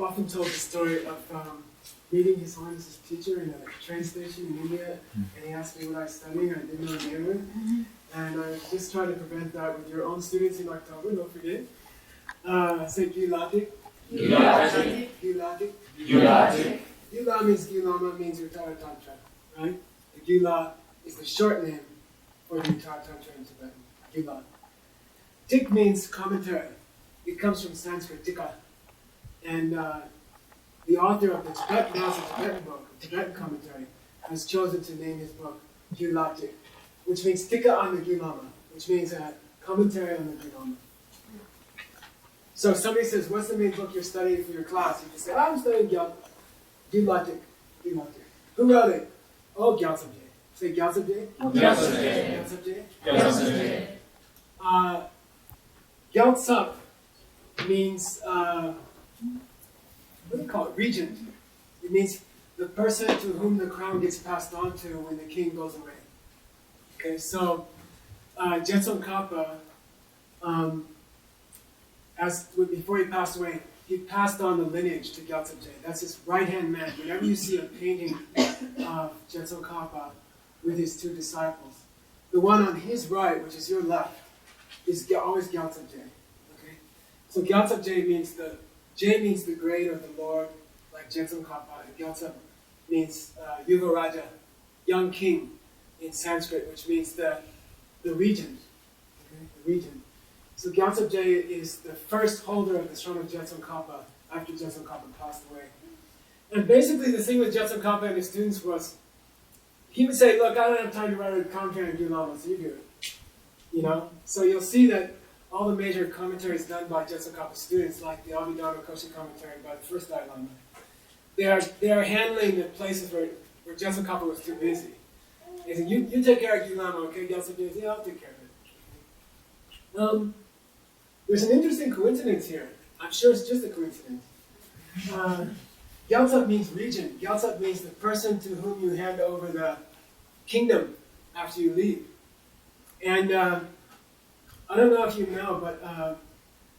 often told the story of meeting His Holiness's teacher in a train station in India, and he asked me what I was studying. I didn't know the name of it, and I just try to prevent that with your own students in October. Don't forget. Say Gyulatik. Gyulatik. Gyulatik. Gyulatik. Gyula means Gyulama means Uttara Tantra, right? The Gyula is the short name for the Uttara Tantra in Tibetan. Gyula. Tik means commentary. It comes from Sanskrit, tika. And the author of the Tibetan book, Tibetan commentary, has chosen to name his book Gyulatik, which means tika on the Gyulama, which means a commentary on the Gyulama. So if somebody says, what's the main book you're studying for your class? You can say, I'm studying Gyulatik. Who wrote it? Oh, Gyaltsab. Say Gyaltsab. Gyaltsab. Gyaltsab means, what do you call it? Regent. It means the person to whom the crown gets passed on to when the king goes away. Okay, so Jetsun Kappa, before he passed away, he passed on the lineage to Gyaltsab. That's his right-hand man. Whenever you see a painting of Jetsun Kappa with his two disciples, the one on his right, which is your left, is always Gyaltsab. Okay? So Gyaltsab means the grade of the Lord, like Jetsun Kappa, and Gyaltsab means Yuvaraja, young king in Sanskrit, which means the regent. Okay? The regent. So Gyaltsab is the first holder of the throne of Jetsun Kappa after Jetsun Kappa passed away. And basically the thing with Jetsun Kappa and his students was, he would say, look, I don't have time to write a commentary on Gyulama, so you do it. You know? So you'll see that all the major commentaries done by Jetsun Kappa's students, like the Abhidharma Kosha commentary by the first Dalai Lama, they are handling the places where Jetsun Kappa was too busy. He said, you take care of Gyulama, okay? Gyaltsab says, yeah, I'll take care of it. There's an interesting coincidence here. I'm sure it's just a coincidence. Gyaltsab means regent. Gyaltsab means the person to whom you hand over the kingdom after you leave. And I don't know if you know, but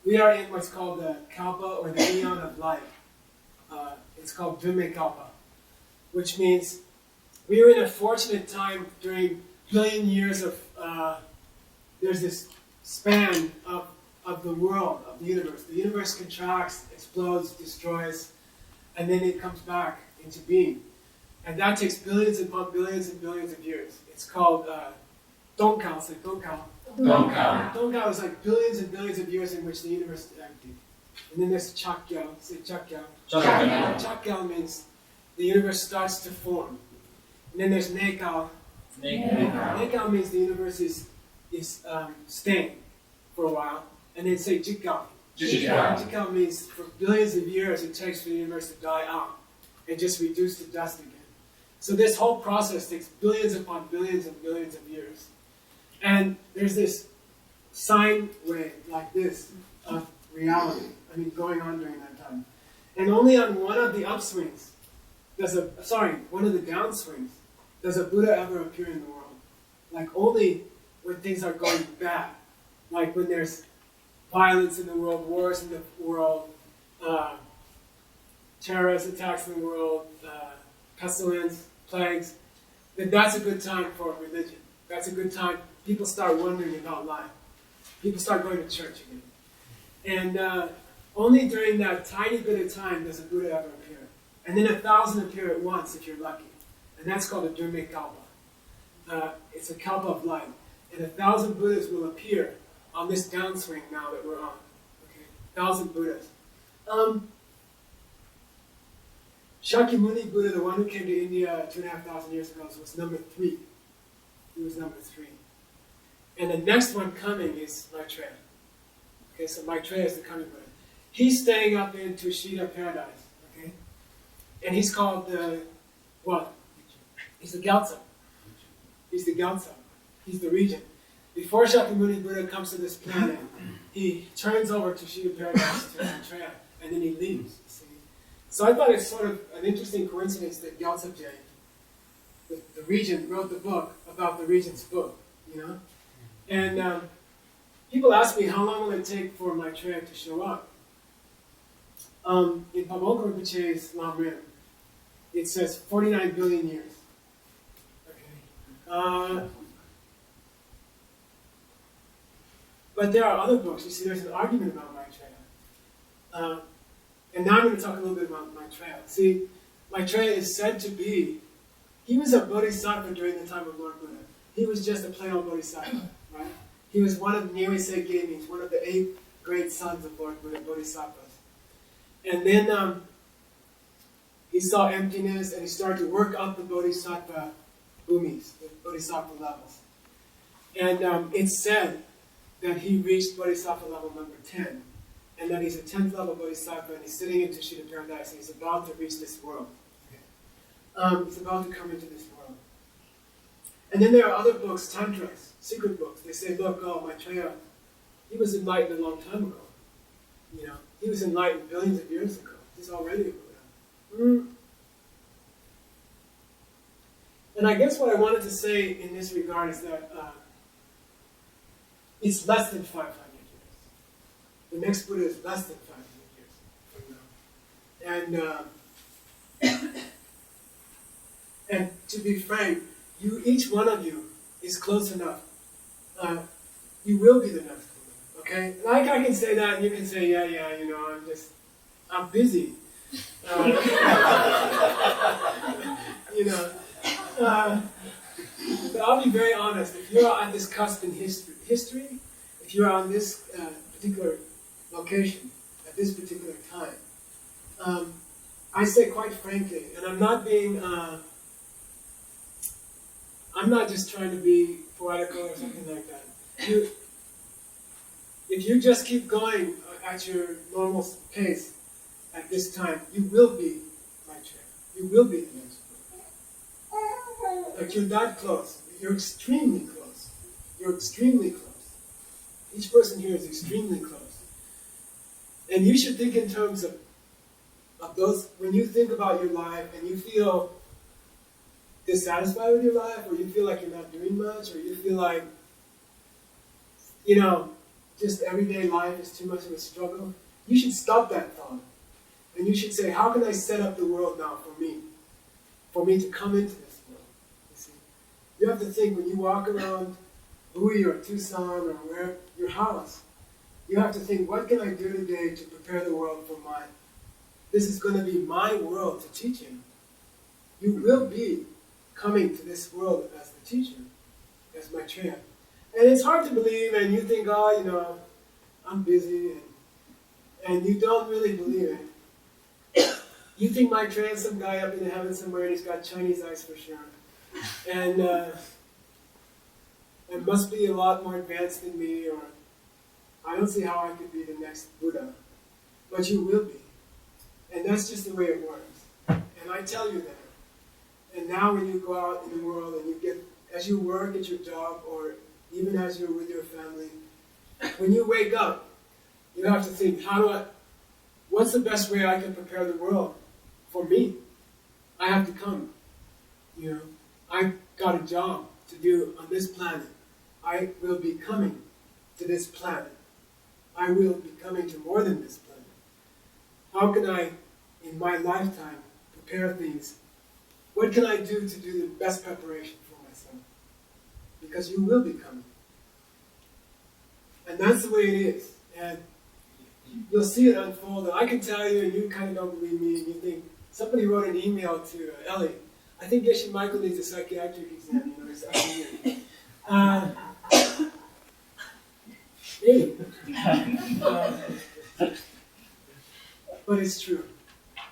we are in what's called the Kalpa, or the Eon of Life. It's called Dhume Kalpa, which means we are in a fortunate time during billion years of, there's this span of the world, of the universe. The universe contracts, explodes, destroys, and then it comes back into being. And that takes billions upon billions and billions of years. It's called Donkao, say Donkao. Donkao is like billions and billions of years in which the universe is empty. And then there's Chakyao, say Chakyao. Chakyao means the universe starts to form. And then there's Nekao. Nekao means the universe is staying for a while. And then say Jikao. Jikao means for billions of years it takes for the universe to die out and just reduce to dust again. So this whole process takes billions upon billions and billions of years. And there's this sine wave like this of reality, going on during that time. And only on one of the upswings, one of the downswings, does a Buddha ever appear in the world. Like only when things are going bad. Like when there's violence in the world, wars in the world, terrorist attacks in the world, pestilence, plagues, then that's a good time for religion. That's a good time. People start wondering about life. People start going to church again. And only during that tiny bit of time does a Buddha ever appear. And then 1,000 appear at once if you're lucky. And that's called a Dhume Kalpa. It's a Kalpa of light. And 1,000 Buddhas will appear on this downswing now that we're on. Okay, 1,000 Buddhas. Shakyamuni Buddha, the one who came to India 2,500 years ago, was number 3. He was number 3. And the next one coming is Maitreya. Okay, so Maitreya is the coming Buddha. He's staying up in Tushita paradise. Okay? And he's called the, what? He's the Gyaltsab. He's the Gyaltsab. He's the regent. Before Shakyamuni Buddha comes to this planet, he turns over to Tushita paradise to Maitreya, and then he leaves. See? So I thought it's sort of an interesting coincidence that Gyaltsab, the regent, wrote the book about the regent's book, you know? And people ask me, how long will it take for Maitreya to show up? In Pabon Rinpoche's Lam Rim, it says 49 billion years. Okay. But there are other books. You see, there's an argument about Maitreya. And now I'm going to talk a little bit about Maitreya. See, Maitreya is said to be, he was a bodhisattva during the time of Lord Buddha. He was just a plain old bodhisattva, right? He was one of Nyewe Geimings, one of the 8 great sons of Lord Buddha, bodhisattvas. And then he saw emptiness and he started to work up the bodhisattva bhumis, the bodhisattva levels. And it's said that he reached bodhisattva level number 10, and that he's a 10th level bodhisattva, and he's sitting in Tushita paradise, and he's about to reach this world. He's about to come into this world. And then there are other books, tantras, secret books. They say, look, Maitreya, he was enlightened a long time ago. You know, he was enlightened billions of years ago. He's already a Buddha. And I guess what I wanted to say in this regard is that it's less than 500 years. The next Buddha is less than 500 years from now. And to be frank, each one of you is close enough. You will be the next Buddha, okay? Like I can say that, and you can say, yeah, you know, I'm busy. You know, but I'll be very honest. If you're at this cusp in history, if you're on this particular location at this particular time, I say quite frankly, and I'm not being, I'm not just trying to be poetical or something like that. If you just keep going at your normal pace at this time, you will be Maitreya. You will be the next Buddha. Like you're that close. You're extremely close. You're extremely close. Each person here is extremely close. And you should think in terms of those, when you think about your life and you feel dissatisfied with your life, or you feel like you're not doing much, or you feel like, you know, just everyday life is too much of a struggle, you should stop that thought. And you should say, how can I set up the world now for me? For me to come into this world. You see? You have to think when you walk around Bowie or Tucson or where your house, you have to think, what can I do today to prepare the world for mine? This is going to be my world to teach in. You will be coming to this world as the teacher, as Maitreya. And it's hard to believe, and you think, oh, you know, I'm busy, and you don't really believe it. You think Maitreya is some guy up in the heavens somewhere, and he's got Chinese eyes for sure. And must be a lot more advanced than me, or I don't see how I could be the next Buddha. But you will be. And that's just the way it works. And I tell you that. And now when you go out in the world and you get, as you work at your job, or even as you're with your family, when you wake up, you have to think, what's the best way I can prepare the world for me? I have to come. You know, I got a job to do on this planet. I will be coming to this planet. I will be coming to more than this planet. How can I, in my lifetime, prepare things? What can I do to do the best preparation for myself? Because you will be coming. And that's the way it is. And you'll see it unfold. And I can tell you, and you kind of don't believe me, and you think, somebody wrote an email to Ellie. I think Geshe Michael needs a psychiatric exam, you know, it's weird. But it's true.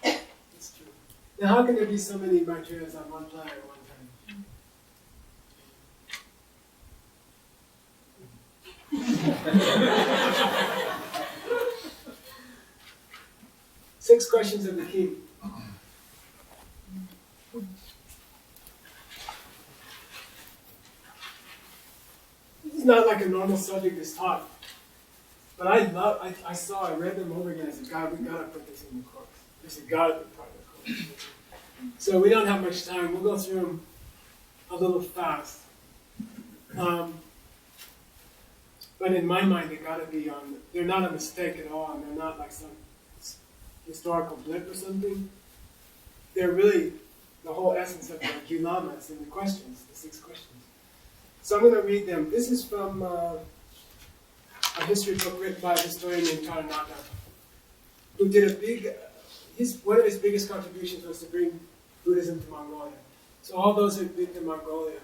It's true. Now, how can there be so many Maitreyas on one planet at one time? 6 questions of the king. This is not like a normal subject is taught. But I read them over again. I said, God, we gotta put this in the course. This has gotta be part of the course. So we don't have much time. We'll go through them a little fast. But in my mind, they're not a mistake at all, and they're not like some historical blip or something. They're really the whole essence of the Gilamas and the questions, the 6 questions. So I'm going to read them. This is from a history book written by a historian named Taranaka, who did a big, one of his biggest contributions was to bring Buddhism to Mongolia. So all those who've been to Mongolia,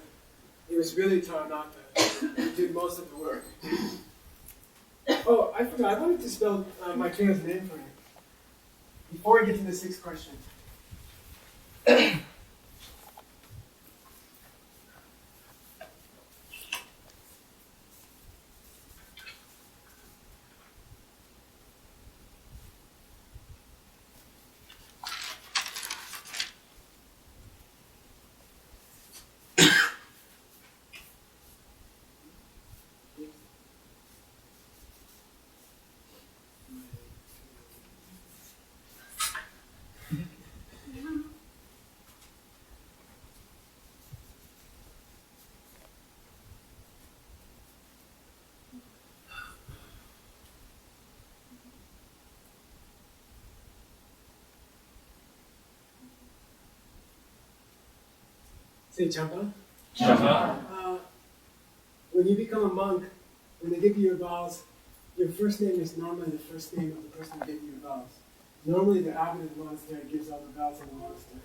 it was really Taranaka who did most of the work. Oh, I forgot, I wanted to spell Maitreya's name for you. Before I get to the 6th question. Say Champa. When you become a monk, when they give you your vows, your first name is normally the first name of the person who gave you your vows. Normally the abbot of the monastery gives all the vows in the monastery.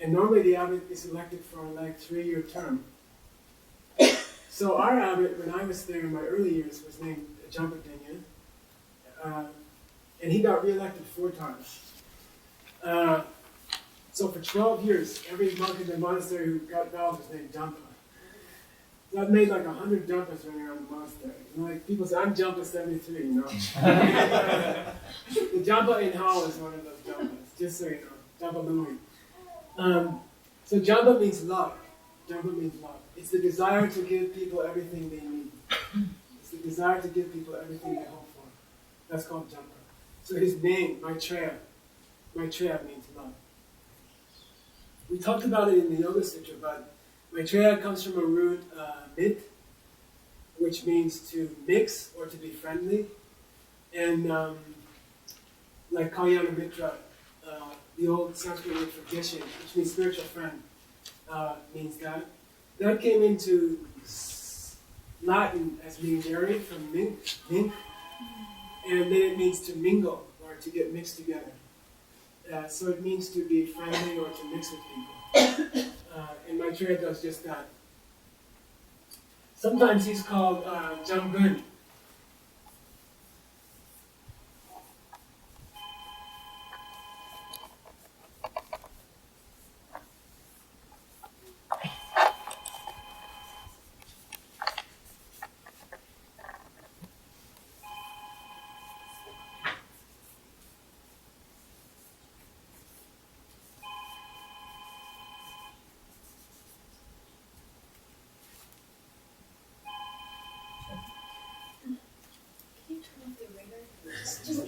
And normally the abbot is elected for like 3-year term. So our abbot, when I was there in my early years, was named Jampa Denya. And he got re-elected 4 times. So for 12 years, every monk in the monastery who got vows was named Jampa. So I've made like 100 Jampas running around the monastery. And like people say, I'm Jampa 73, you know. The Jampa in Hall is one of those Jampas, just so you know. Jampa Lui. So Jampa means love. Jampa means love. It's the desire to give people everything they need. It's the desire to give people everything they hope for. That's called Jampa. So his name, Maitreya means love. We talked about it in the Yoga Sutra, but Maitreya comes from a root mit, which means to mix or to be friendly. And like Kalyana Mitra, the old Sanskrit word for Geshe, which means spiritual friend, means that. That came into Latin as being married from mink, and then it means to mingle or to get mixed together. So it means to be friendly or to mix with people. And Maitreya does just that. Sometimes he's called Jamgun.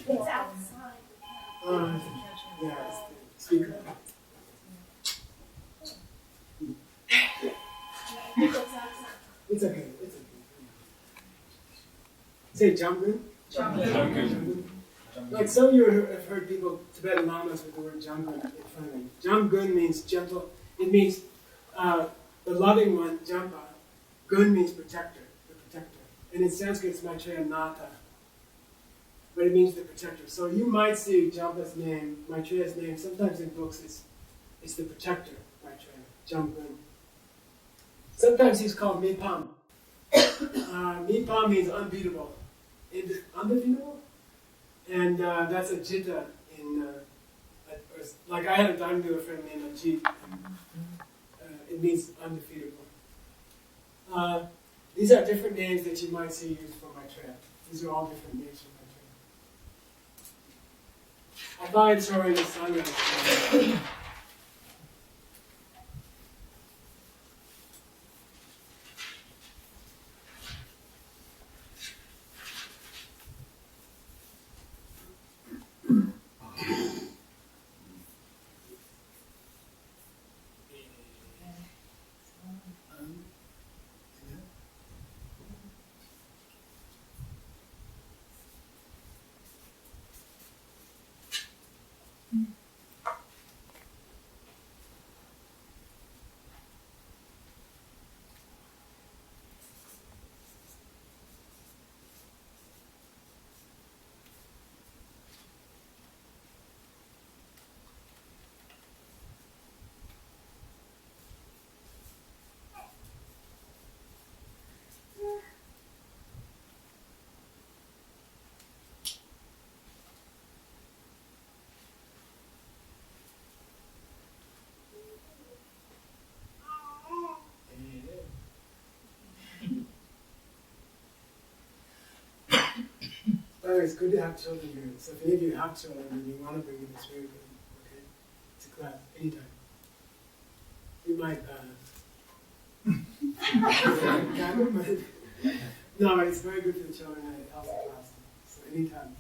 It's outside. Yeah, it's the speaker. It's okay. It's okay. Say Jamgun. Jamgun. Like some of you have heard people, Tibetan lamas with the word Jamgun in front of them. Jamgun means gentle. It means the loving one, Jampa. Gun means protector, the protector. And in Sanskrit it's Maitreya Nata. But it means the protector. So you might see Jampa's name, Maitreya's name, sometimes in books it's the protector, Maitreya, Jamgun. Sometimes he's called Mipam. Mipam means unbeatable. Undefeatable? And that's a jitta in, like I had a Daimyo friend named Ajit. It means undefeatable. These are different names that you might see used for Maitreya. These are all different names for Maitreya. I thought I'd throw in Asanga. By the way, it's good to have children here. So if any of you have children and you want to bring them, it's very good. Okay? It's a class, anytime. You might, no, but it's very good for the children and it helps the class. So anytime.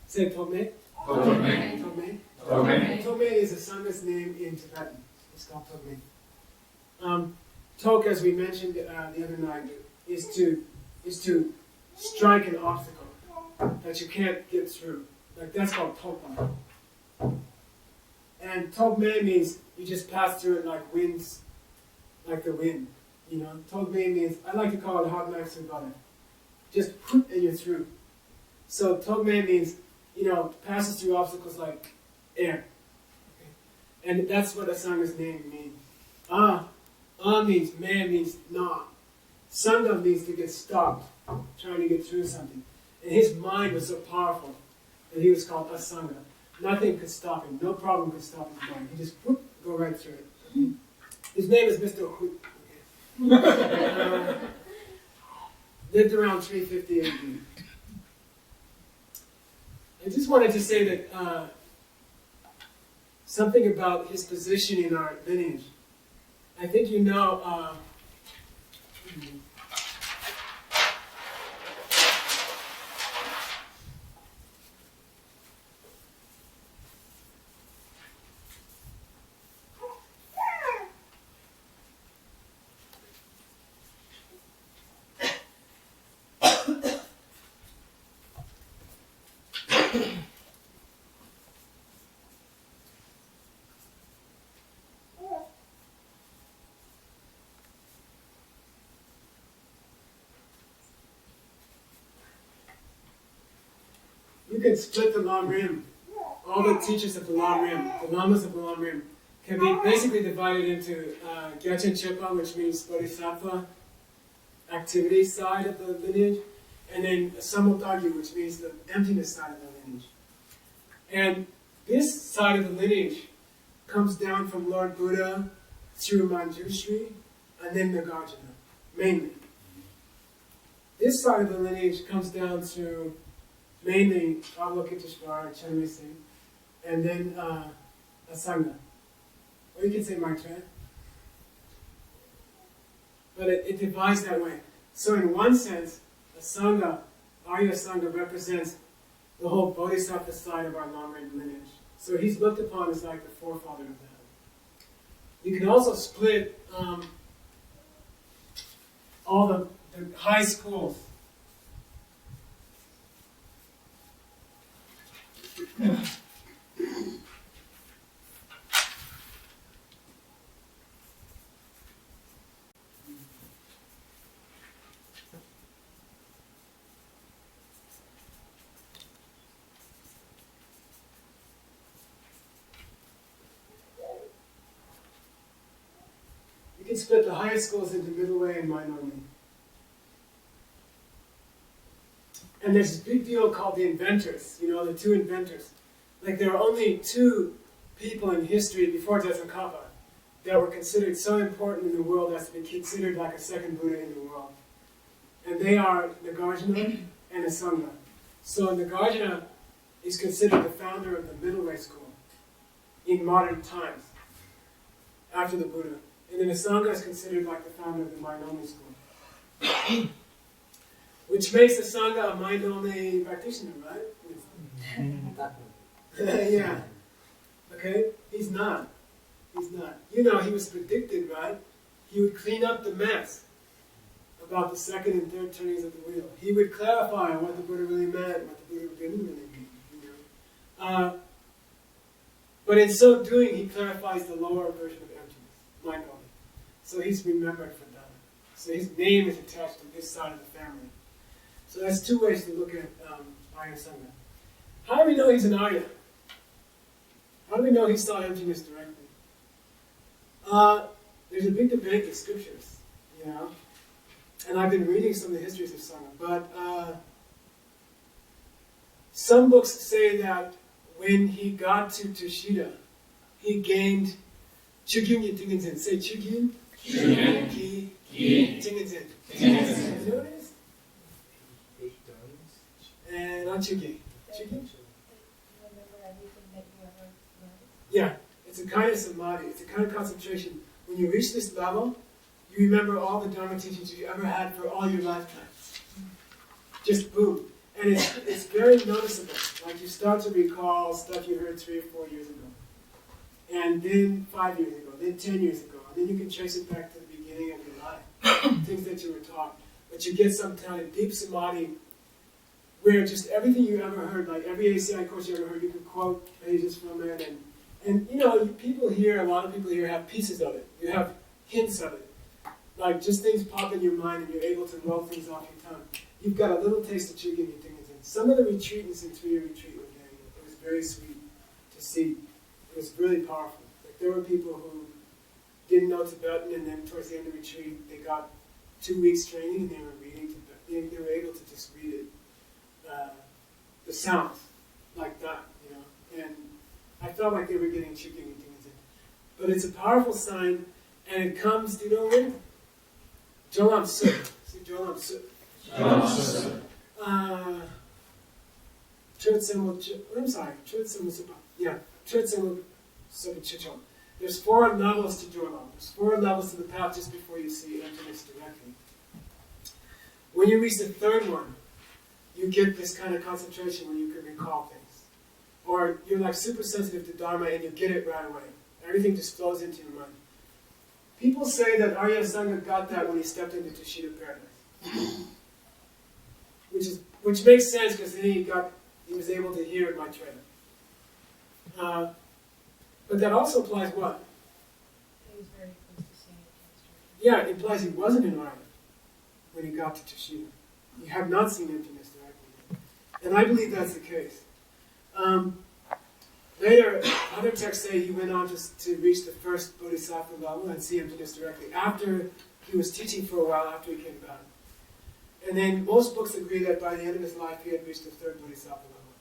Say Tome. Tome. Tome. Tome. Tome is a Sanga's name in Tibetan. It's called Tome. Tok, as we mentioned the other night, is to strike an obstacle that you can't get through. Like that's called Topa. And Tokme means you just pass through it like winds, like the wind. You know, Tokme means, I like to call it hot knife through butter. Just whoop and you're through. So Tokme means, you know, passes through obstacles like air. Okay? And that's what Asanga's name means. Means man means not. Sangha means to get stopped, trying to get through something. And his mind was so powerful that he was called Asanga. Nothing could stop him. No problem could stop his mind. He just whoop, go right through it. Okay? His name is Mr. Hoot. Okay? Lived around 350 AD. I just wanted to say that something about his position in our lineage. I think you know. You can split the long rim. All the teachers of the long rim, the lamas of the long rim, can be basically divided into Gyatchen Chepa, which means Bodhisattva activity side of the lineage, and then Samotagyu, which means the emptiness side of the lineage. And this side of the lineage comes down from Lord Buddha through Manjushri, and then Nagarjuna, mainly. This side of the lineage comes down through mainly Avalokiteshvara, Chenrezig Singh, and then Asanga. Or you can say Maitreya. But it divides that way. So in one sense, Asanga, Arya Asanga represents the whole Bodhisattva side of our long-range lineage. So he's looked upon as like the forefather of that. You can also split all the high schools. You can split the higher schools into middle way and minor way. And there's this big deal called the inventors, you know, the two inventors. Like there are only two people in history before Tsongkhapa that were considered so important in the world as to be considered like a second Buddha in the world. And they are Nagarjuna and Asanga. So Nagarjuna is considered the founder of the middle way school in modern times, after the Buddha. And then Asanga is considered like the founder of the mind-only school. Which makes Asanga a mind-only practitioner, right? Yeah. Okay? He's not. He's not. You know, he was predicted, right? He would clean up the mess about the second and third turnings of the wheel. He would clarify what the Buddha really meant, what the Buddha didn't really mean. You know? But in so doing, he clarifies the lower version of emptiness, mind-only. So he's remembered for that. So his name is attached to this side of the family. So that's two ways to look at Arya Sangha. How do we know he's an Arya? How do we know he saw emptiness directly? There's a big debate in the scriptures, you know, and I've been reading some of the histories of Sangha, but some books say that when he got to Tushita, he gained Chugyun Yintingenzen. Say Chugyun. Chugyun Yintingenzen. You know what it is? 8 tones. Not Chugi. Chugi? Remember everything that you ever learned? Yeah, it's a kind of samadhi. It's a kind of concentration. When you reach this level, you remember all the Dharma teachings you ever had for all your lifetimes. Just boom. And it's very noticeable. Like you start to recall stuff you heard 3 or 4 years ago. And then 5 years ago, then 10 years ago. And then you can trace it back to the beginning of your life. Things that you were taught. But you get some kind of deep samadhi where just everything you ever heard, like every ACI course you ever heard, you can quote pages from it. And you know, people here, a lot of people here have pieces of it. You have hints of it. Like just things pop in your mind and you're able to roll things off your tongue. You've got a little taste of Chugi and your things in. Some of the retreatants in 3-year retreat were getting it. It was very sweet to see. It was really powerful. Like there were people who didn't know Tibetan and then towards the end of the retreat they got 2 weeks training and they were reading Tibetan. They were able to just read it. The sounds like that, you know. And I felt like they were getting Chugi and things in. But it's a powerful sign and it comes, do you know when? Jolam Sut. See, Jolam Sut. There's 4 levels to Jolam. There's 4 levels to the path just before you see emptiness directly. When you reach the 3rd one, you get this kind of concentration where you can recall things. Or you're like super sensitive to Dharma and you get it right away. Everything just flows into your mind. People say that Arya Asanga got that when he stepped into Tushita paradise. Which makes sense because then he was able to hear Maitreya. But that also implies what? He was very close to seeing it. Yeah, it implies he wasn't in Arya when he got to Tushita. He had not seen emptiness directly. And I believe that's the case. Later, other texts say he went on to reach the 1st Bodhisattva level and see emptiness directly after he was teaching for a while after he came back. And then most books agree that by the end of his life he had reached the 3rd Bodhisattva level.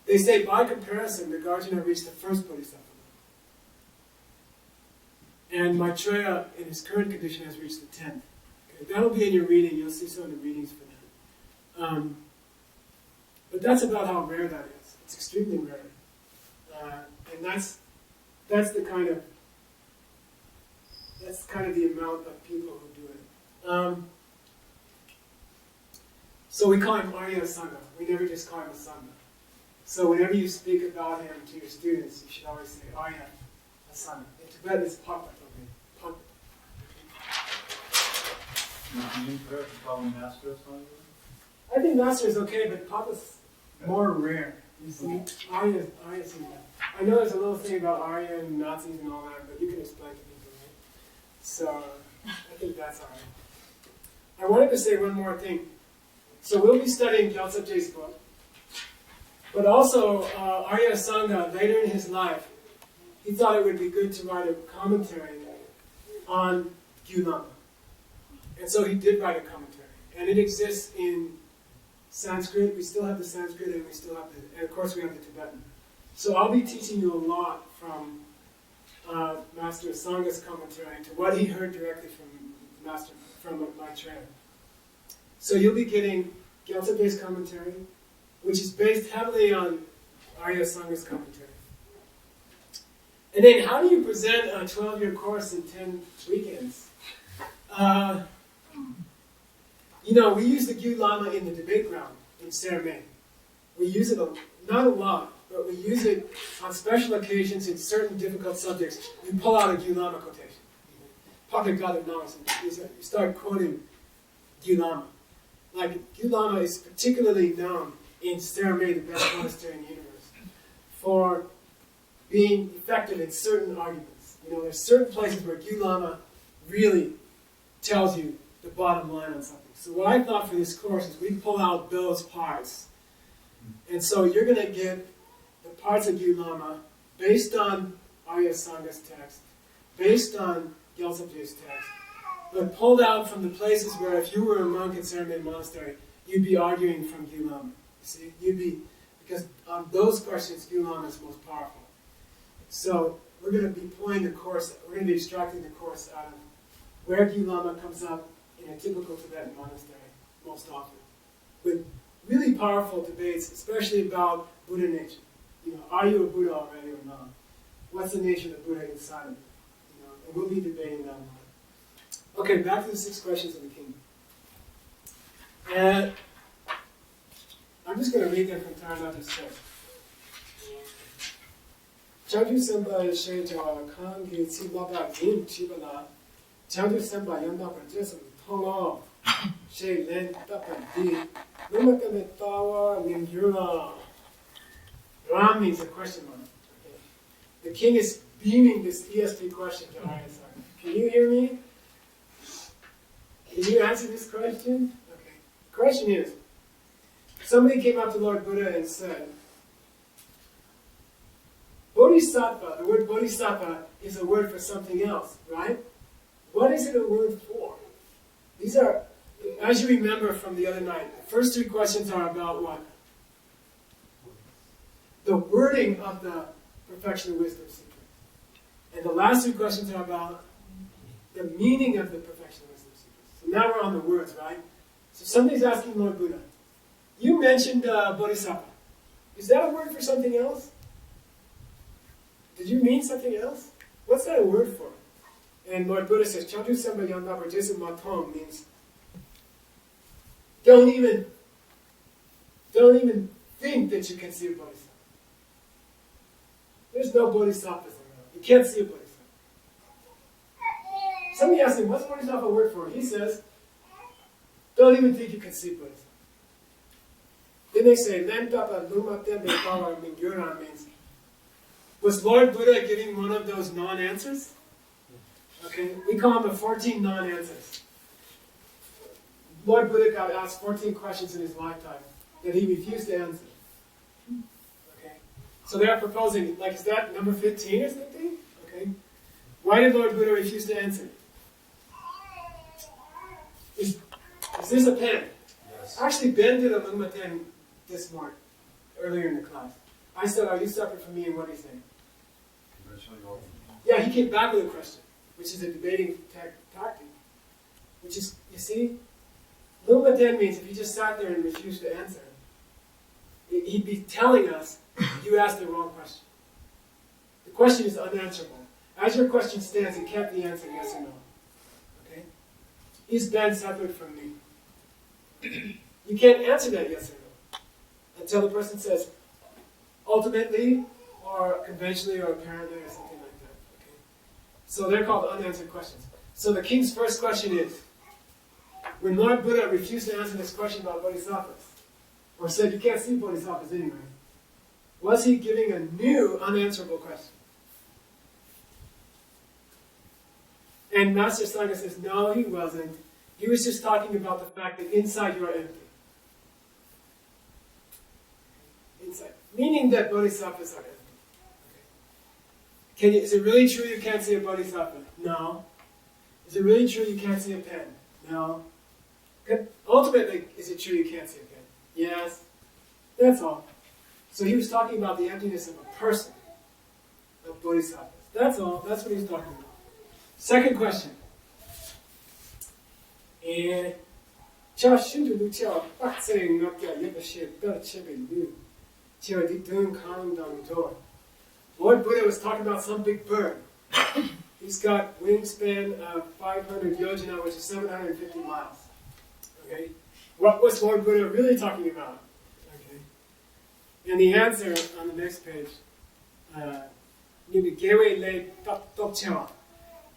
They say by comparison, Nagarjuna reached the 1st Bodhisattva level. And Maitreya, in his current condition, has reached the 10th. Okay, that'll be in your reading. You'll see some of the readings for that. But that's about how rare that is. It's extremely rare. And that's the kind of the amount of people who do it. So we call him Arya Asanga. We never just call him Asanga. So whenever you speak about him to your students, you should always say Arya Asanga. In Tibetan, it's Papa. Papa. Do you prefer to call him Master Asanga? I think Master is okay, but Papa's more rare. You see, Arya seems like. I know there's a little thing about Arya and Nazis and all that, but you can explain to people, right? So I think that's alright. I wanted to say one more thing. So we'll be studying Gyaltsab Je's book, but also Arya Asanga, later in his life, he thought it would be good to write a commentary on Gyu Lama. And so he did write a commentary. And it exists in Sanskrit. We still have the Sanskrit and we still have and of course we have the Tibetan. So I'll be teaching you a lot from Master Asanga's commentary to what he heard directly from Maitreya. So you'll be getting Gyaltsab Je's commentary, which is based heavily on Arya Asanga's commentary. And then how do you present a 12-year course in 10 weekends? We use the Gyu Lama in the debate ground in Serme. We use it not a lot, but we use it on special occasions in certain difficult subjects. We pull out a Gyu Lama quotation. You start quoting Gyu Lama. Like, Gyu Lama is particularly known in Serme, the best monastery in the universe, for being effective in certain arguments. There's certain places where Gyu Lama really tells you the bottom line on something. So what I thought for this course is we pull out those parts. And so you're going to get the parts of Gyu Lama based on Arya Asanga's text, based on Gyaltsab Je's text, but pulled out from the places where if you were a monk in Serme Monastery, you'd be arguing from Gyu Lama. See, because on those questions, Gyu Lama is most powerful. So we're going to be pulling the course, we're going to be extracting the course out of where Gyu Lama comes up in a typical Tibetan monastery most often, with really powerful debates, especially about Buddha nature. You know, are you a Buddha already or not? What's the nature of the Buddha inside of you? You know, and we'll be debating that one. Okay, back to the 6 questions of the kingdom. And I'm just going to read them from Taranatha Sutta. Chandu Semba Sheja Khan Gitsi Baba Gin Chibala Chandu Semba Yanda Prajesam Tongo She Len Tapan Di Lumakame Tawa Mingyura. Ram means a question mark. Okay. The king is beaming this ESP question to Arya. Can you hear me? Can you answer this question? Okay. The question is, somebody came up to Lord Buddha and said, Bodhisattva, the word Bodhisattva is a word for something else, right? What is it a word for? These are, as you remember from the other night, the first 3 questions are about what? The wording of the Perfection of Wisdom Secret. And the last 2 questions are about the meaning of the Perfection of Wisdom Secret. So now we're on the words, right? So somebody's asking Lord Buddha, you mentioned Bodhisattva. Is that a word for something else? Did you mean something else? What's that a word for? And Lord Buddha says, Chandu Samba Yanda Prajesam Matom means don't even think that you can see a Bodhisattva. There's no Bodhisattvas in there. You can't see a Bodhisattva. Somebody asked him, what's Bodhisattva a word for? He says, don't even think you can see Bodhisattva. Then they say, Lentapa Lumate Bekawa Mingyura means, was Lord Buddha giving one of those non-answers? Okay, we call them the 14 non-answers. Lord Buddha got asked 14 questions in his lifetime that he refused to answer. Okay, so they're proposing, like, is that number 15 or something? Okay, why did Lord Buddha refuse to answer? Is this a pen? Yes. Actually, Ben did a Lungma this morning, earlier in the class. I said, are you separate from me? And what do you think? Yeah, he came back with a question, which is a debating tactic. Which is, you see, Lungma means if you just sat there and refused to answer, he'd be telling us, you asked the wrong question. The question is unanswerable. As your question stands, it can't be answered yes or no. Okay? Is Ben separate from me? You can't answer that yes or no until the person says, ultimately, or conventionally, or apparently, or something like that. Okay? So they're called unanswered questions. So the king's first question is, when Lord Buddha refused to answer this question about bodhisattvas, or said you can't see bodhisattvas anyway, was he giving a new unanswerable question? And Master Asanga says, no, he wasn't. He was just talking about the fact that inside you are empty. Inside. Meaning that bodhisattvas are empty. Okay. Is it really true you can't see a bodhisattva? No. Is it really true you can't see a pen? No. Ultimately, is it true you can't see a pen? Yes. That's all. So he was talking about the emptiness of a person, of bodhisattvas. That's all. That's what he was talking about. Second question. Lord Buddha was talking about some big bird. He's got wingspan of 500 yojana, which is 750 miles. Okay? What was Lord Buddha really talking about? Okay? And the answer on the next page,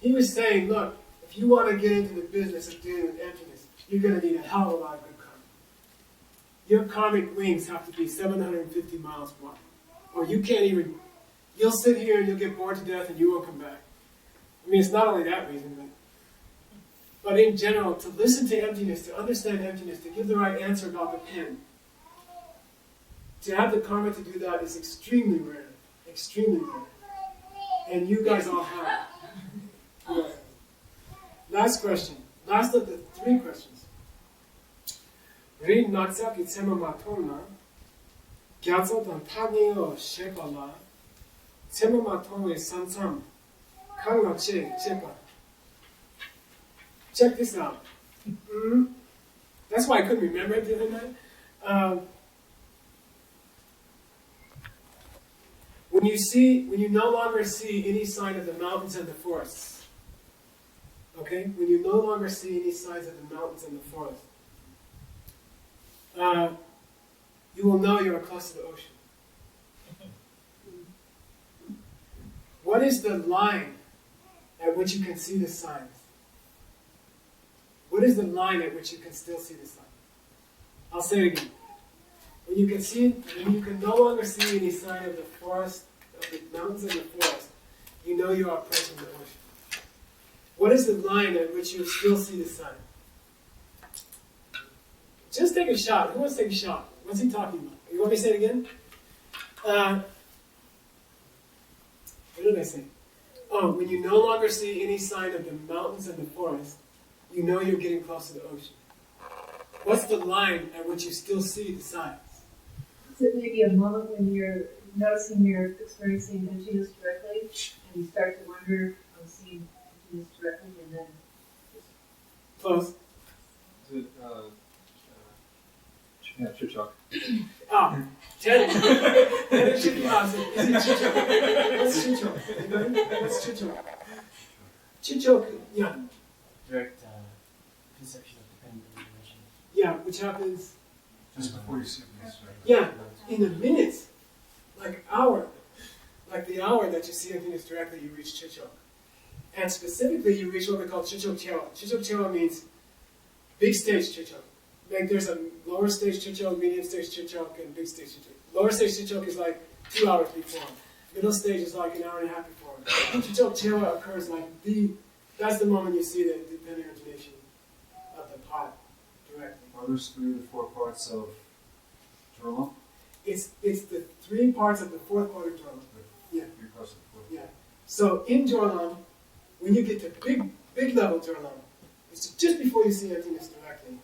he was saying, look, if you want to get into the business of dealing with emptiness, you're going to need a hell of a lot of good karma. Your karmic wings have to be 750 miles wide. Or you can't even, you'll sit here and you'll get bored to death and you won't come back. I mean, it's not only that reason, but in general, to listen to emptiness, to understand emptiness, to give the right answer about the pen, to have the karma to do that is extremely rare. Extremely rare. And you guys all have it. Yeah. Last question. Last of the 3 questions. Read Natsaki Tsema Matona, Gyatso Dan Taneo Shepala, Tsema Matone Sansam, Kanga Che Chepa. Check this out. That's why I couldn't remember it the other night. when you no longer see any sign of the mountains and the forests, okay? When you no longer see any signs of the mountains and the forest, you will know you are close to the ocean. What is the line at which you can see the signs? What is the line at which you can still see the signs? I'll say it again. When you can no longer see any sign of the forest, of the mountains and the forest, you know you are approaching the ocean. What is the line at which you still see the sign? Just take a shot. Who wants to take a shot? What's he talking about? You want me to say it again? What did I say? Oh, when you no longer see any sign of the mountains and the forest, you know you're getting close to the ocean. What's the line at which you still see the signs? Is it maybe a moment when you're noticing you're experiencing emptiness directly, and you start to wonder on seeing emptiness directly, and then Close. Is it, yeah, Chichok. Ah, 10. Is it Chichok? What's Chichok? Anybody? What's Chichok? Chichok, yeah. Direct conception of dependent origination. Yeah, which happens, Just before you see this, right? yeah, in a minute, like hour. Like the hour that you see emptiness directly, you reach Chichok. And specifically, you reach what we call Chichok Chewa. Chichok Chewa means big stage Chichok. Like there's a lower stage Chichok, medium stage Chichok, and big stage Chichok. Lower stage Chichok is like 2 hours before. Middle stage is like an hour and a half before. Chichok Chewa occurs like that's the moment you see the dependent origination of the pot directly. Are those 3 or 4 parts of Dharma? It's the 3 parts of the 4th part of Dharma. Yeah. 3 parts of the 4th. Yeah. So in Jorlam, when you get to big level Jorlam, it's just before you see emptiness directly.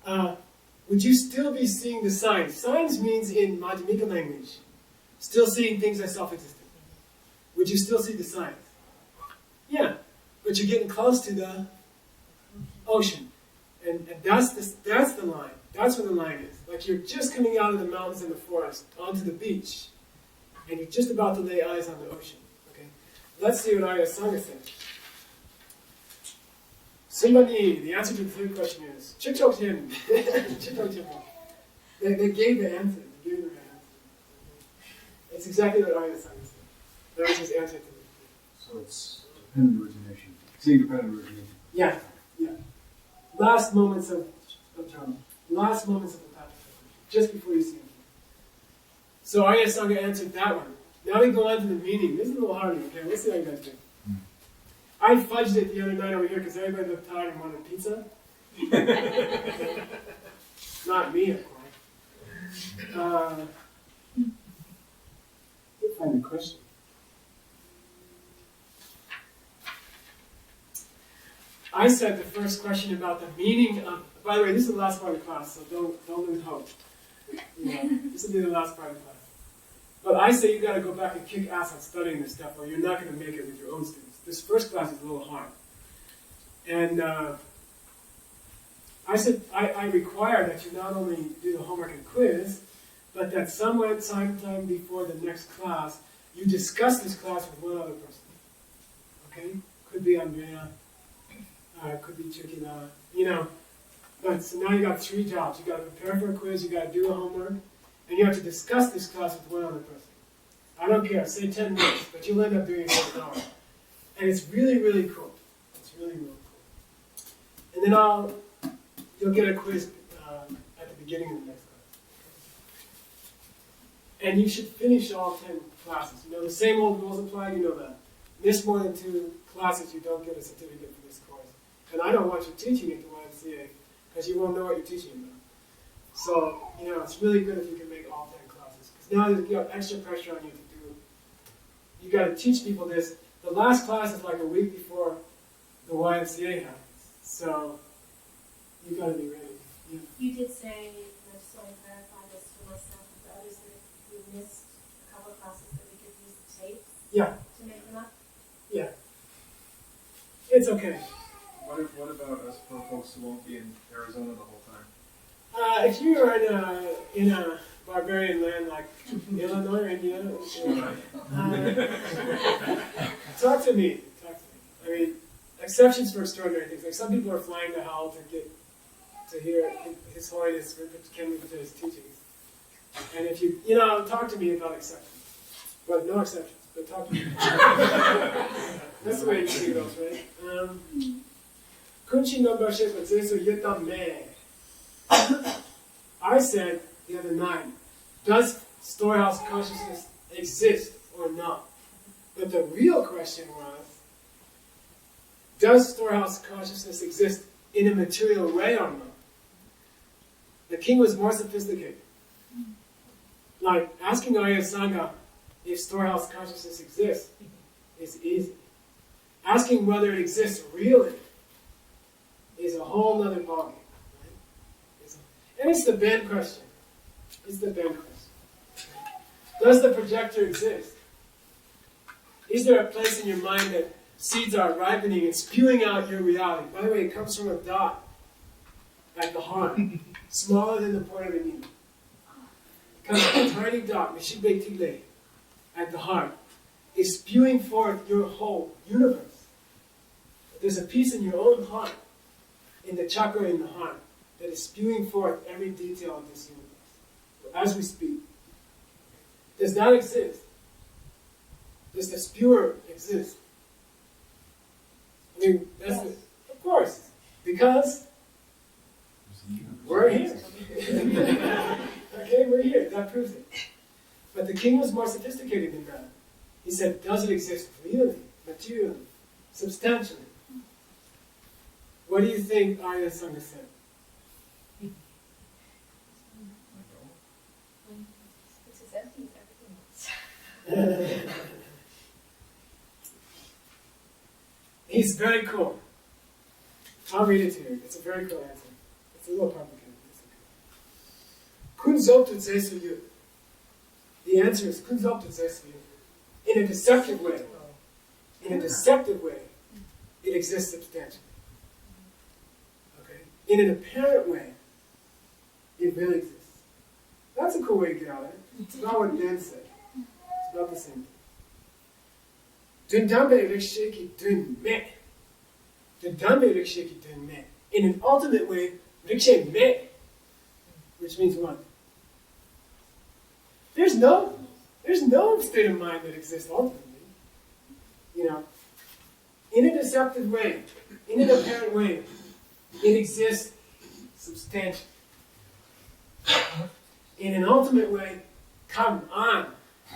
Okay. Would you still be seeing the signs? Signs means in Madhyamika language, still seeing things as self-existent. Would you still see the signs? Yeah, but you're getting close to the ocean, and that's the line. That's where the line is. Like you're just coming out of the mountains and the forest onto the beach, and you're just about to lay eyes on the ocean. Okay, let's see what Arya Asanga says. Somebody, the answer to the 3rd question is Chichok Jim. Chichok Jim. They gave the answer. They gave the right answer. It's exactly what Arya Asanga said. That was his answer to it. So it's dependent origination. Seeing dependent origination. Yeah, yeah. Last moments of Dharma. Last moments of the path of separation. Just before you see him. So Arya Asanga answered that one. Now we go on to the meaning. This is a little harder, okay? Let's see how you guys do. I fudged it the other night over here because everybody looked tired and wanted pizza. Not me, of course. Let's find a question. I said the first question about the meaning of. By the way, this is the last part of the class, so don't lose hope. This will be the last part of the class. But I say you got to go back and kick ass on studying this stuff, or you're not going to make it with your own students. This first class is a little hard, and I said I require that you not only do the homework and quiz, but that sometime before the next class, you discuss this class with one other person. Okay, could be Andrea. Could be Chukila, But so now you got 3 jobs. You got to prepare for a quiz, you got to do the homework, and you have to discuss this class with one other person. I don't care, say 10 minutes, but you'll end up doing it for an hour. And it's really, really cool. It's really, really cool. And then you'll get a quiz at the beginning of the next class. And you should finish all 10 classes. The same old rules apply, you know that. Miss more than 2 classes, you don't get a certificate for this course. And I don't want you teaching at the YMCA, because you won't know what you're teaching about. So, it's really good if you can make all 10 classes. Because now you got extra pressure on you to do. You got to teach people this. The last class is like a week before the YMCA happens. So, you got to be ready. Yeah. you did say, I just want to clarify this for myself and for others, that if we missed a couple of classes, that we could use the tapes Yeah, to make them up. yeah. It's okay. What about us for folks who won't be in Arizona the whole time? if you are in a barbarian land like Illinois or Indiana, talk to me. I mean, exceptions for extraordinary things. Like some people are flying to hell to hear His Holiness Ken Buddha's teachings. And if you talk to me about exceptions. But no exceptions, but talk to me. That's the way you see those, right? Kunchi no Bashe Zesu Yuta Me. I said the other night, does storehouse consciousness exist or not? But the real question was, does storehouse consciousness exist in a material way or not? The king was more sophisticated. Like asking Arya Asanga if storehouse consciousness exists is easy. Asking whether it exists really is a whole other ballgame. Right? And it's the Ben question. It's the Ben question. Does the projector exist? Is there a place in your mind that seeds are ripening and spewing out your reality? By the way, it comes from a dot at the heart, smaller than the point of a needle. It comes from a tiny dot, Mishibetile, at the heart. It's spewing forth your whole universe. There's a piece in your own heart, in the chakra in the heart, that is spewing forth every detail of this universe as we speak. Does that exist? Does the spewer exist? I mean, that's Yes. of course, because we're here. Okay, we're here. That proves it. But the king was more sophisticated than that. He said, does it exist really, materially, substantially? What do you think Arya Asanga said? This is empty, everything else. He's very cool. I'll read it to you. It's a very cool answer. It's a little complicated. Kun zoptu zesuyu. The answer is kun zoptu zesuyu. In a deceptive way. In a deceptive way, it exists substantially. Okay? In an apparent way, it really exists. That's a cool way to get out of it. It's not what Dan said. It's about the same thing. Dundambe riksheki dun me. Dundambe riksheki dun me. In an ultimate way, rikshe me. Which means what? There's no state of mind that exists ultimately. In a deceptive way, in an apparent way, it exists substantially. In an ultimate way, come on.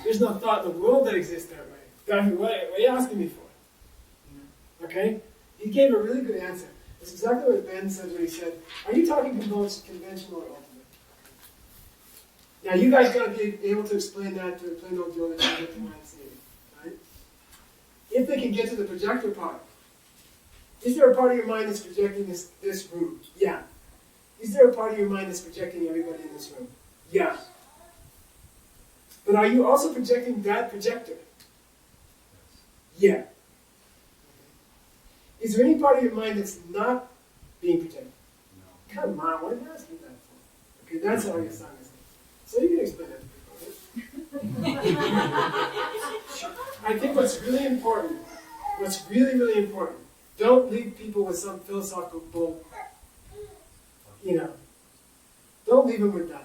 There's no thought in the world that exists that way. What are you asking me for? Okay? He gave a really good answer. It's exactly what Ben said when he said, are you talking conventional or ultimate? Now you guys got to be able to explain that to a plain old Joe that you get to mind seeing, right? If they can get to the projector part, is there a part of your mind that's projecting this room? Yeah. Is there a part of your mind that's projecting everybody in this room? Yeah. But are you also projecting that projector? Yeah. Is there any part of your mind that's not being projected? No. Come on, what are you asking that for? Okay, that's how your song is. So you can explain that to people, right? I think what's really important, really important, don't leave people with some philosophical bull. Don't leave them with that.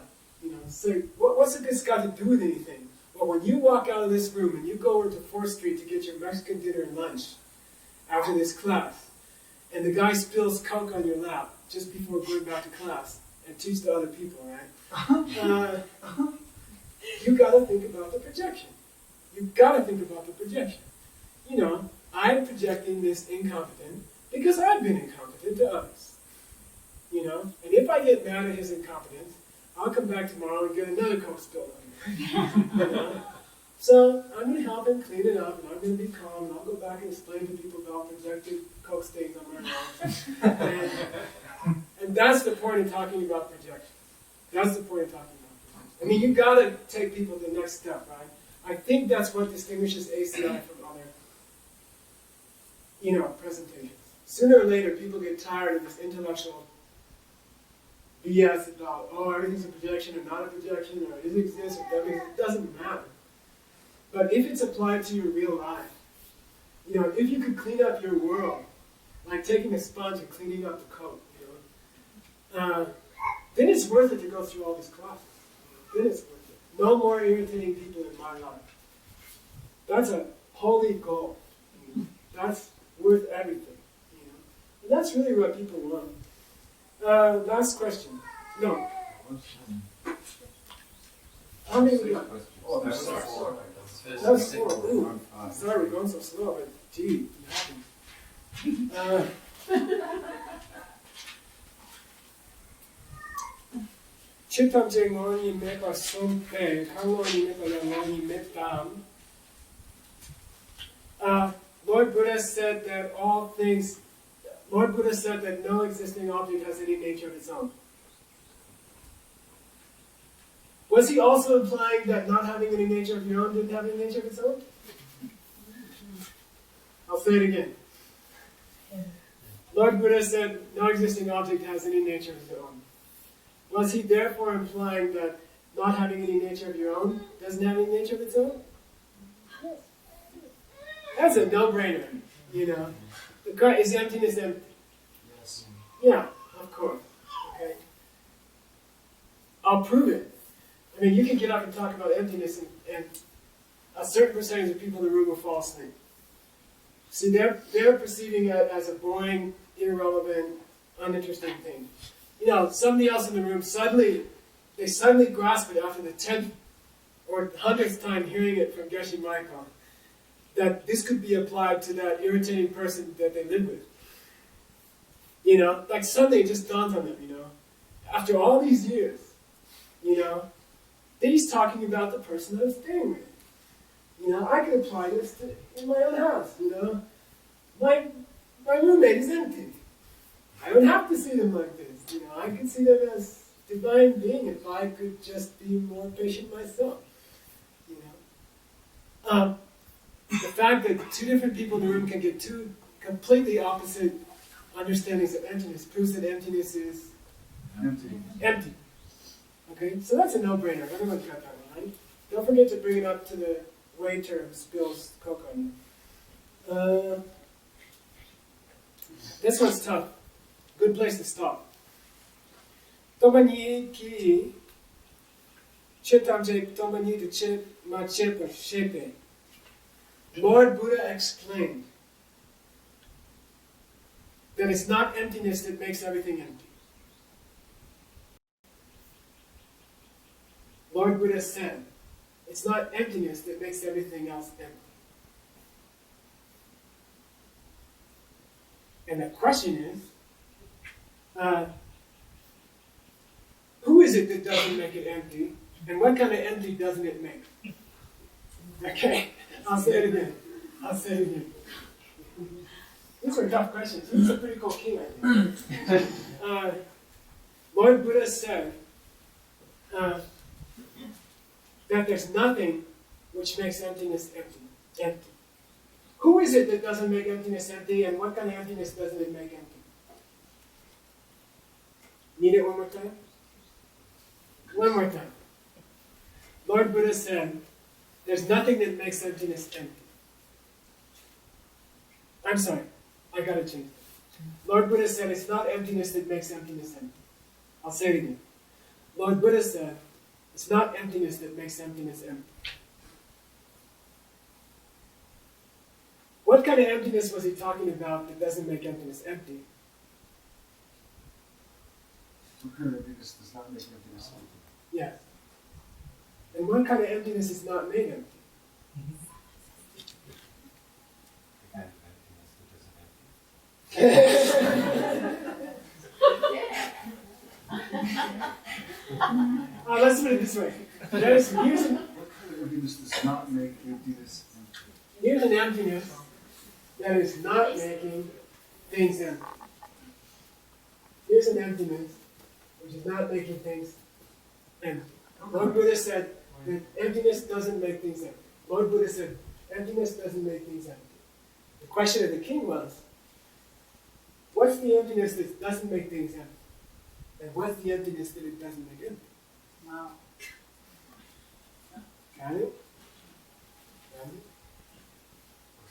Say, what's this got to do with anything? Well, when you walk out of this room and you go over to 4th Street to get your Mexican dinner and lunch after this class, and the guy spills Coke on your lap just before going back to class and teach to other people, right? You got to think about the projection. You've got to think about the projection. I'm projecting this incompetent because I've been incompetent to others. And if I get mad at his incompetence, I'll come back tomorrow and get another Coke spilled on me. So I'm going to help him clean it up, and I'm going to be calm, and I'll go back and explain to people about projected Coke stains on my nose. And that's the point of talking about projection. That's the point of talking about projection. I mean, you got to take people to the next step, right? I think that's what distinguishes ACI from other, presentations. Sooner or later, people get tired of this intellectual BS about, oh, everything's a projection or not a projection, or it exists or doesn't exist. It doesn't matter. But if it's applied to your real life, you know, if you could clean up your world, like taking a sponge and cleaning up the coat, you know, then it's worth it to go through all these classes. Then it's worth it. No more irritating people in my life. That's a holy goal. You know? That's worth everything. You know? And that's really what people want. Last question. No. How many we got? Oh, there's four. That's four. Ooh. Sorry, we're going so slow, but gee, it happens. Chitam je ngoni mepa sompe, hangoni mepa langoni metam. Lord Buddha said that Lord Buddha said that no existing object has any nature of its own. Was he also implying that not having any nature of your own didn't have any nature of its own? I'll say it again. Lord Buddha said no existing object has any nature of its own. Was he therefore implying that not having any nature of your own doesn't have any nature of its own? That's a no-brainer, you know. Is emptiness empty? Yes. Yeah, of course. Okay. I'll prove it. I mean, you can get up and talk about emptiness, and a certain percentage of people in the room will fall asleep. See, they're perceiving it as a boring, irrelevant, uninteresting thing. You know, somebody else in the room suddenly grasp it after the 10th or 100th time hearing it from Geshe Michael, that this could be applied to that irritating person that they live with. You know, like suddenly it just dawns on them, you know. After all these years, you know, he's talking about the person I was staying with. You know, I could apply this in my own house, you know. My roommate is empty. I don't have to see them like this. You know, I could see them as divine being if I could just be more patient myself. You know. The fact that two different people in the room can get two completely opposite understandings of emptiness proves that emptiness is empty. Okay, so that's a no-brainer. Everyone's got that one, right? Don't forget to bring it up to the waiter who spills Coke on you. This one's tough. Good place to stop. Tomani ki chitamje tomani de chip ma chip shepe. Lord Buddha explained that it's not emptiness that makes everything empty. Lord Buddha said, it's not emptiness that makes everything else empty. And the question is, who is it that doesn't make it empty? And what kind of empty doesn't it make? Okay, I'll say it again. These are tough questions. He's a pretty cool king, I think. Lord Buddha said that there's nothing which makes emptiness empty. Who is it that doesn't make emptiness empty, and what kind of emptiness doesn't it make empty? Need it one more time? One more time. Lord Buddha said, there's nothing that makes emptiness empty. I'm sorry, I gotta change it. Lord Buddha said, it's not emptiness that makes emptiness empty. I'll say it again. Lord Buddha said, it's not emptiness that makes emptiness empty. What kind of emptiness was he talking about that doesn't make emptiness empty? What kind of emptiness does not make emptiness empty? Yes. And what kind of emptiness is not made empty? Let's put it this way. Here's What kind of emptiness does not make emptiness empty? Here's an emptiness that is not making things empty. Here's an emptiness which is not making things empty. Lord Buddha said that emptiness doesn't make things empty. Lord Buddha said emptiness doesn't make things empty. The question of the king was, what's the emptiness that doesn't make things empty? And what's the emptiness that it doesn't make empty? Wow. Got it? Got it?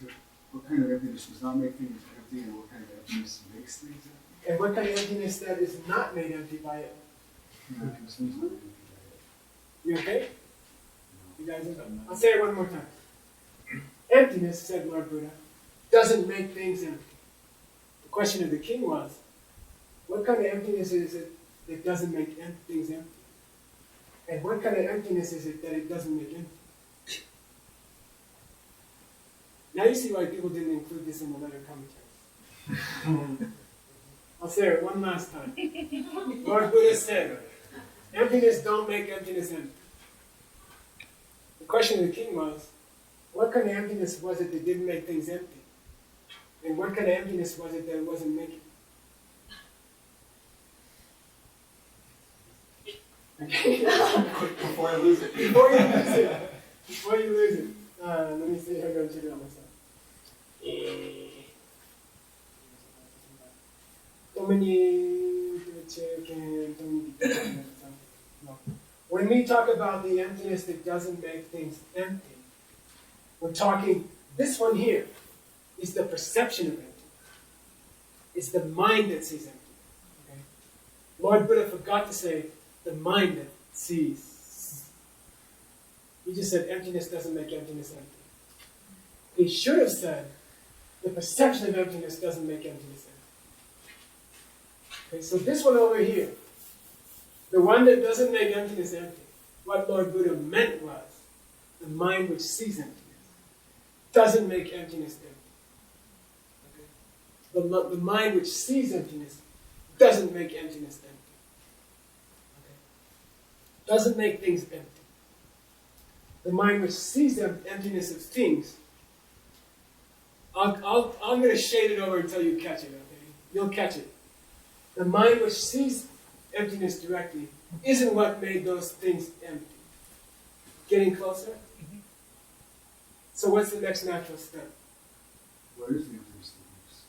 So what kind of emptiness does not make things empty, and what kind of emptiness makes things empty? And what kind of emptiness that is not made empty by it? Emptiness is not empty by You okay? it. You guys okay? I'll say it one more time. Emptiness, said Lord Buddha, doesn't make things empty. The question of the king was, what kind of emptiness is it that doesn't make things empty? And what kind of emptiness is it that it doesn't make empty? Now you see why people didn't include this in the letter commentary. I'll say it one last time. Lord Buddha said, emptiness don't make emptiness empty. The question of the king was, what kind of emptiness was it that didn't make things empty? And what kind of emptiness was it that it wasn't making? Okay. Before I lose it. Before you lose it. Before you lose it. Let me see how I'm going to check it out myself. When we talk about the emptiness that doesn't make things empty, we're talking, this one here is the perception of empty. It's the mind that sees empty. Okay? Lord Buddha forgot to say the mind that sees. He just said emptiness doesn't make emptiness empty. He should have said the perception of emptiness doesn't make emptiness empty. Okay, so this one over here, the one that doesn't make emptiness empty, what Lord Buddha meant was the mind which sees emptiness doesn't make emptiness empty. Okay? The mind which sees emptiness doesn't make emptiness empty. Okay? Doesn't make things empty. The mind which sees the emptiness of things, I'm going to shade it over until you catch it, okay? You'll catch it. The mind which sees emptiness directly isn't what made those things empty. Getting closer? So what's the next natural step? What is the emptiness that makes things?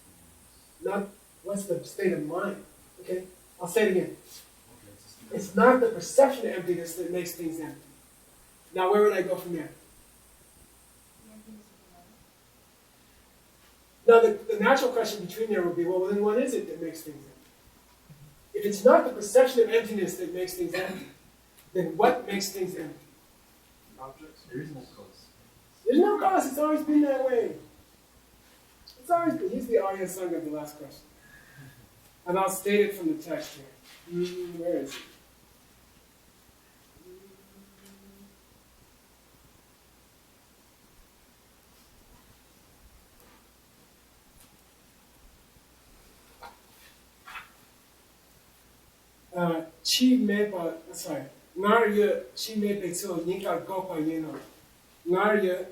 Not what's the state of mind. Okay? I'll say it again. Okay, It's not the perception of emptiness that makes things empty. Now where would I go from there? Now the natural question between there would be, well then what is it that makes things empty? If it's not the perception of emptiness that makes things empty, then what makes things empty? Objects? There is no cause. There's no cause, it's always been that way. It's always been. Here's the Arya Asanga of the last question. And I'll state it from the text here. Where is it? Chi mepa, sorry, Arya chi mepe tso nika gopa yeno. Arya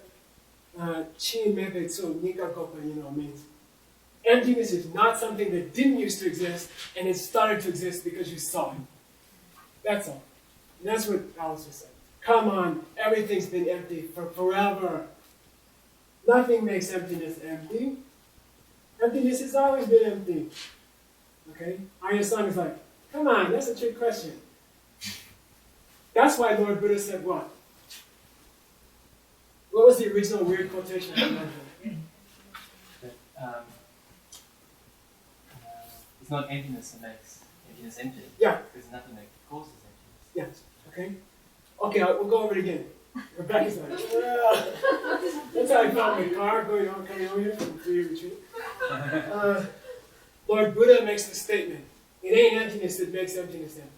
chi mepe tso nika gopa yeno means emptiness is not something that didn't used to exist and it started to exist because you saw it. That's all. And that's what Alistair said. Come on, everything's been empty for forever. Nothing makes emptiness empty. Emptiness has always been empty. Okay? Arya Asanga is like, come on, that's a trick question. That's why Lord Buddha said what? What was the original weird quotation I mentioned? That, it's not emptiness that makes emptiness empty. Yeah. There's nothing that causes emptiness. Yes. Okay? Okay, we'll go over it again. Rebecca's like, that's how I found my car coming over here from the retreat. Lord Buddha makes the statement, it ain't emptiness that makes emptiness empty.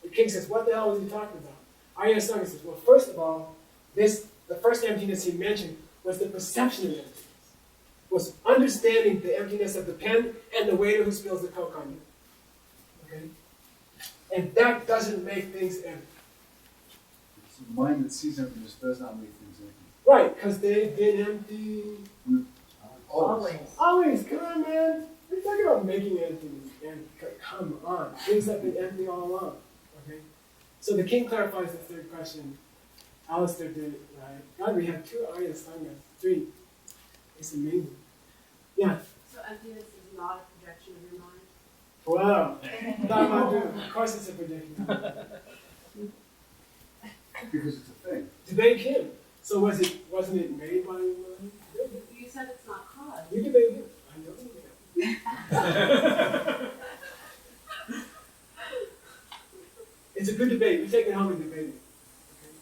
The king says, what the hell was he talking about? Arya Asanga says, well, first of all, the first emptiness he mentioned was the perception of emptiness. Was understanding the emptiness of the pen and the waiter who spills the Coke on you. Okay? And that doesn't make things empty. So the mind that sees emptiness does not make things empty. Right, because they've been empty. Always. Always, come on, man. We're talking about making emptiness empty. Come on. Things have been empty all along. Okay? So the king clarifies the third question. Alistair did it, right? God, we have 2 Arya Asangas. 3. It's amazing. Yeah. So emptiness is not a projection of your mind? Wow. Dharma, of course it's a prediction. Because it's a thing. Debate him. So wasn't it made by You said it's not cause. you debate him. I know you did. It's a good debate. We take it home and debate it. Okay?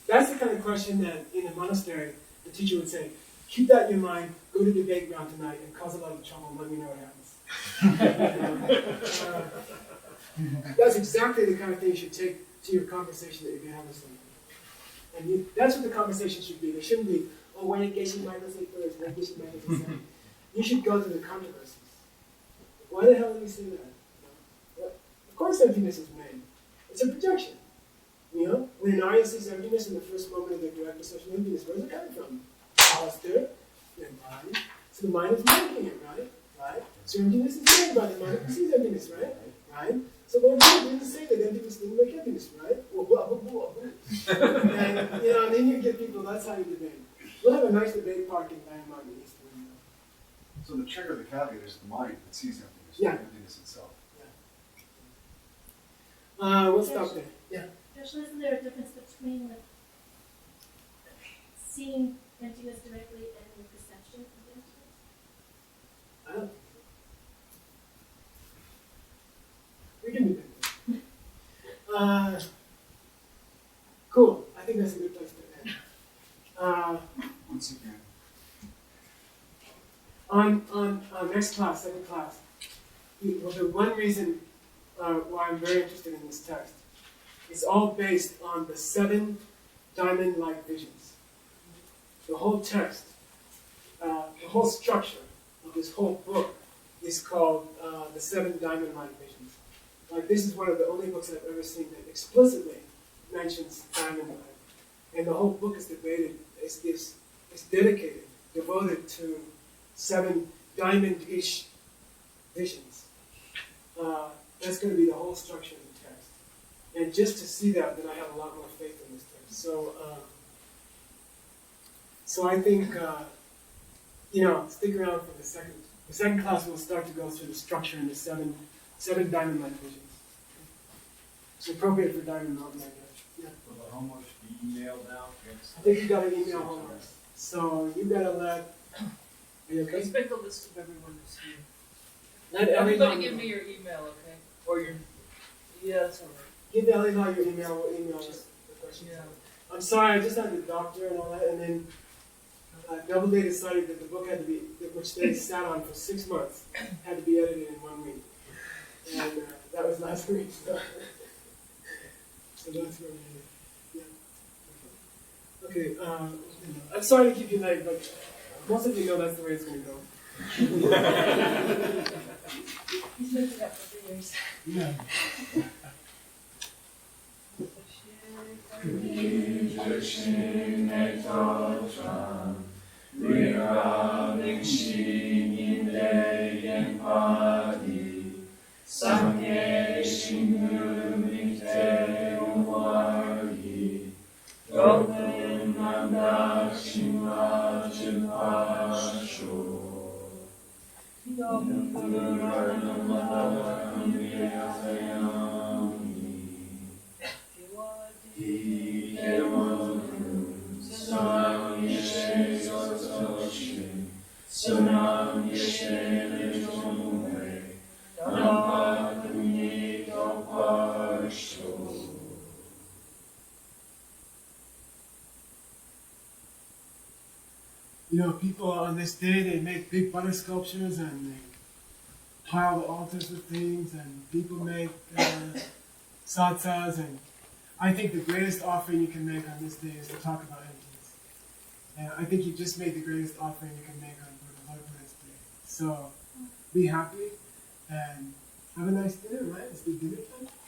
That's the kind of question that in a monastery the teacher would say, keep that in your mind, go to debate ground tonight and cause a lot of trouble, let me know what happens. That's exactly the kind of thing you should take to your conversation that you're going to have with somebody. And that's what the conversation should be. There shouldn't be, oh, when did Geshe Michael say first, when did Geshe Michael say second? You should go to the controversies. Why the hell did we say that? Well, of course emptiness is made. It's a projection. You know, when an Arya sees emptiness in the first moment of the direct perception of emptiness, where's it coming from? Alistair, then body. So the mind is making it, right? Right? So emptiness is made by the mind that perceives emptiness, right? Right? So when Buddha didn't say that emptiness didn't make emptiness, right? Well, blah, blah, blah, blah. And, you know, and then you get people, that's how you debate. We'll have a nice debate park in Myanmar in the East Window. So the trigger of the caveat is the mind that sees emptiness, Yeah. not emptiness itself. We'll stop there. Yeah. Joshua, isn't there a difference between like seeing emptiness directly and the perception of emptiness? I don't think so. We can do that. Cool. I think that's a good place to end. Once again. On next class, second class, well, the one reason why I'm very interested in this text is all based on the 7 diamond-like visions. The whole text, the whole structure of this whole book is called the 7 diamond-like visions. Like, this is one of the only books I've ever seen that explicitly mentions diamond-like. And the whole book is dedicated, devoted to 7 diamond-ish visions. That's going to be the whole structure of the text. And just to see that, then I have a lot more faith in this text. So I think, stick around for the second class. We'll start to go through the structure and the 7 diamond-like visions. It's appropriate for diamond mountain, I guess. Yeah. Will the homework be emailed out? I think you got an email homework. So you gotta let. Are you okay? Let's make a list of everyone who's here. Let Ellie know. Everybody give me your email, okay? Or your, yeah, that's all right. Give Ellie your email. We'll email us the questions. Yeah. I'm sorry, I just had the doctor and all that, and then Doubleday decided that the book had to be, which they sat on for 6 months, had to be edited in 1 week. And that was last week, so that's where we ended. Yeah. Okay, I'm sorry to keep you late, but most of you know that's the way it's going to go. He's been doing that for 3 years. Yeah. You know, people on this day, they make big butter sculptures and they pile the altars with things, and people make satsas, and I think the greatest offering you can make on this day is to talk about emptiness. And I think you just made the greatest offering you can make on Buddhahood Day. So be happy and have a nice dinner, right? It's the dinner time.